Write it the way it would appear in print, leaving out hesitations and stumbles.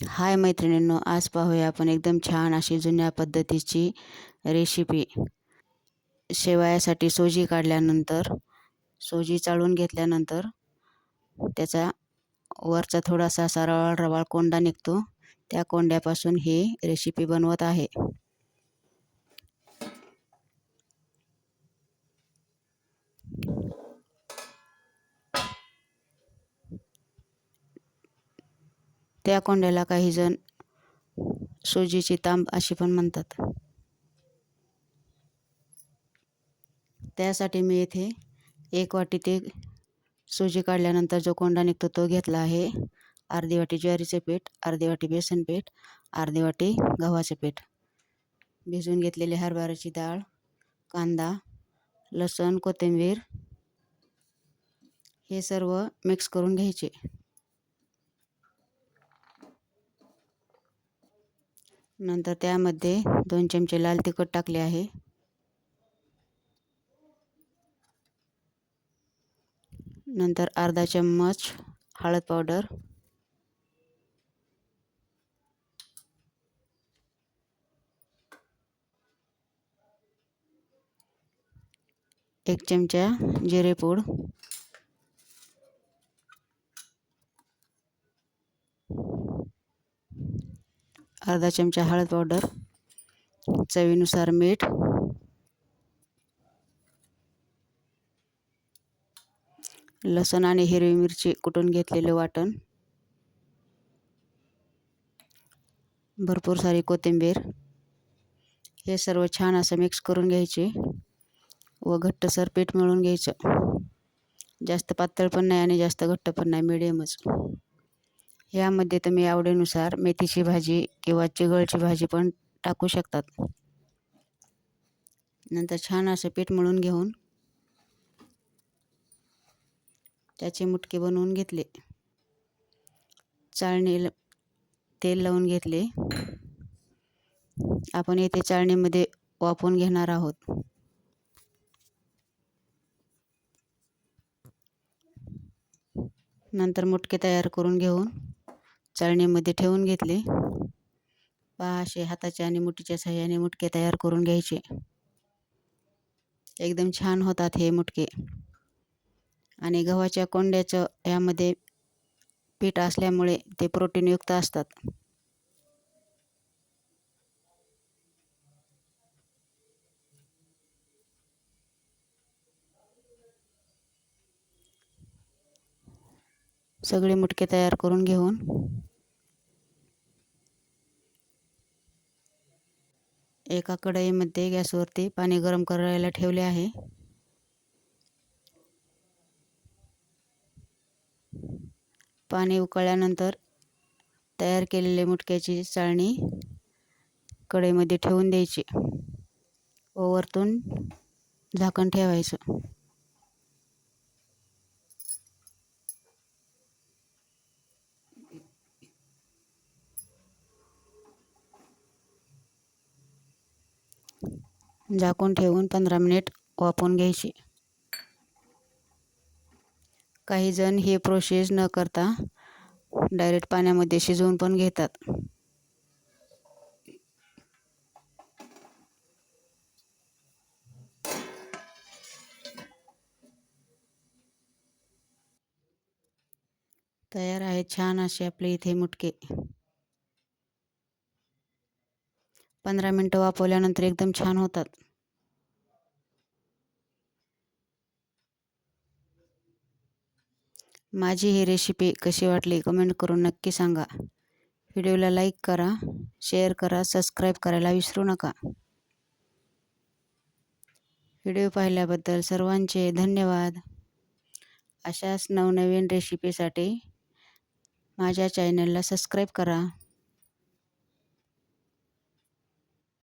हाय मैत्रिणींनो, आज पाहूया आपण एकदम छान अशी जुन्या पद्धतीची रेसिपी. शेवयासाठी सोजी काढल्यानंतर, सोजी चाळून घेतल्यानंतर त्याचा वरचा थोडासा असा रवाळ रवाळ कोंडा निघतो. त्या कोंड्यापासून ही रेसिपी बनवत आहे. त्या कोंड्याला काही जण सोजीची तांब अशी पण म्हणतात. त्यासाठी मी येथे 1 वाटी ते सोजी काढल्यानंतर जो कोंडा निघतो तो घेतला आहे. अर्धी वाटी ज्वारीचे पीठ, अर्धी वाटी बेसन पीठ, अर्धी वाटी गव्हाचे पीठ, भिजवून घेतलेली हरभऱ्याची डाळ, कांदा, लसूण, कोथिंबीर हे सर्व मिक्स करून घ्यायचे. नंतर त्यामध्ये 2 चमचे लाल तिखट टाकले आहे. नंतर अर्धा चम्मच हळद पावडर, 1 चमचा जिरे पूड, अर्धा चमचा हळद पावडर, चवीनुसार मीठ, लसूण आणि हिरवी मिरची कुटून घेतलेले वाटण, भरपूर सारी कोथिंबीर हे सर्व छान असं मिक्स करून घ्यायचे व घट्टसर पीठ मळून घ्यायचं. जास्त पातळ पण नाही आणि जास्त घट्ट पण नाही, मिडियमच. यामध्ये तुम्ही आवडीनुसार मेथीची भाजी किंवा चिगळची भाजी पण टाकू शकतात. नंतर छान असं पीठ मळून घेऊन त्याचे मुटके बनवून घेतले. चाळणी तेल लावून घेतले. आपण येथे चाळणीमध्ये वाफवून घेणार आहोत. नंतर मुटके तयार करून घेऊन चाळणीमध्ये ठेवून घेतले. पहा, असे हाताच्या आणि मुठीच्या साहाय्याने मुटके तयार करून घ्यायचे. एकदम छान होतात हे मुटके. आणि गव्हाच्या कोंड्याचं यामध्ये पीठ असल्यामुळे ते प्रोटीनयुक्त असतात. सगळे मुटके तयार करून घेऊन एका कढईमध्ये गॅसवरती पाणी गरम करायला ठेवले आहे. पाणी उकळल्यानंतर तयार केलेले मुटक्याची चाळणी कढईमध्ये ठेवून द्यायची व वरतून झाकण ठेवायचं. झाकून ठेवून 15 मिनिट वाफवून घ्यायची. काही जण हे प्रोसेस न करता डायरेक्ट पाण्यामध्ये शिजवून पण घेतात. तयार आहेत छान असे आपले इथे मुटके. 15 मिनिटं वाफवल्यानंतर एकदम छान होतात. माझी ही रेसिपी कशी वाटली कमेंट करून नक्की सांगा. व्हिडिओला लाईक करा, शेअर करा, सबस्क्राईब करायला विसरू नका. व्हिडिओ पाहिल्याबद्दल सर्वांचे धन्यवाद. अशाच नवनवीन रेसिपीसाठी माझ्या चॅनलला सबस्क्राईब करा.